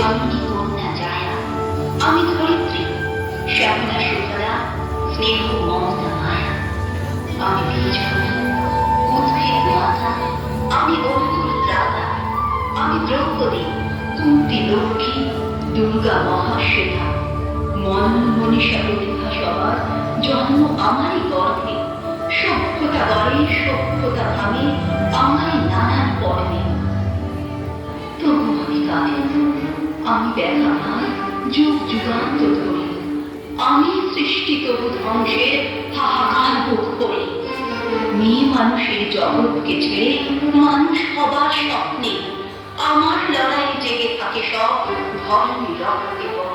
জননী কন্যা জায়া, আমি ধরিত্রী শ্যামলা সুফলা, স্নেহ মমতা মায়া। আমি বীজ ফুল, উদ্ভিদ মাতা, আমি অঙ্কুর ত্রাতা, আমি দ্রৌপদী, কুন্তি লক্ষ্মী, দুর্গা মহাশ্বেতা। মন মনীষা প্রতিভা সবার জন্ম আমারই গর্ভে। সভ্যতা গড়ে সভ্যতা ভাবে আমারই নানান পর্বে। তবু আমি কাঁদি, আমি ব্যথা ভাই যুগ যুগান্ত ধরে। আমি সৃষ্টি তবু ধ্বংসের হাহাকার বুক করি। মেয়ে মানুষের জগৎকে ছেড়ে মানুষ হবার স্বপ্নে আমার লড়াই জেগে থাকে সব ধর্মী রক্তে বহ।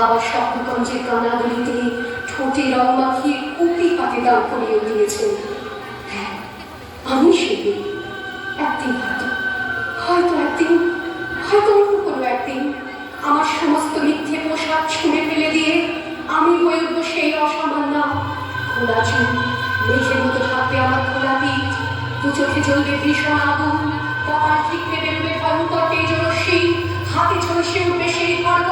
আবার স্বপ্নগঞ্জের কানাগুলিতে ঠোঁটে রং মাখিয়ে কুপি হাতে দাঁড় করিয়ে দিয়েছেন। হ্যাঁ, আমি সেদিন একদিন হয়তো অন্য কোনো একদিন আমার সমস্ত মিথ্যে পোশাক ছুঁড়ে ফেলে দিয়ে আমি হয়ে উঠবো সেই অসামান্য। খোলা চুল, মেঘের মতো থাকবে আমার খোলা পিঠ, দু চোখে জ্বলবে ভীষণ আগুন, কপাল ঠিকরে বেরোবে ভয়ঙ্কর তেজরশ্মি, হাতে ঝলসে উঠবে সেই খড়গ,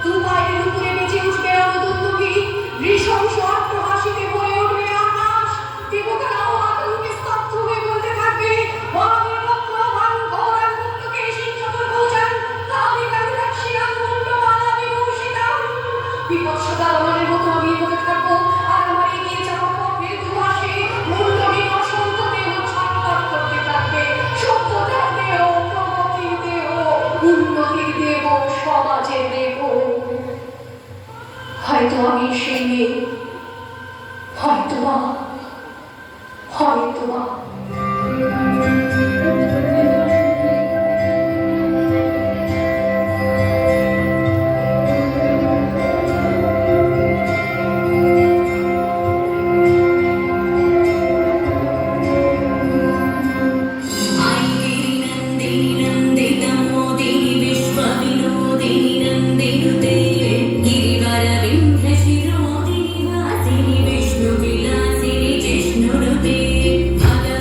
দু পায়ের উপরে বেঁচে উঠবে রণদুন্দুভি, নৃশংস আত্মহাসিতে ভরে উঠবে আকাশ। দেবতারাও আতঙ্কে স্তব্ধ হয়ে বলতে থাকবে, বিপৎসতা রমণের মতো আমি বলে থাকবো, আর আমার এগিয়ে যাওয়া পথে ধোঁয়াশে মুন্ডবী অসংখ্য দেহ ছটফট করতে থাকবে। সভ্যতার দেহ, প্রগতির দেহ, উন্নতির দেহ, সমাজের দেহ। হয়তো আমি সেই মেয়ে, হয়তোবা। Viष्nu Vilasini Jishnu Rude Bhagavan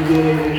নিজের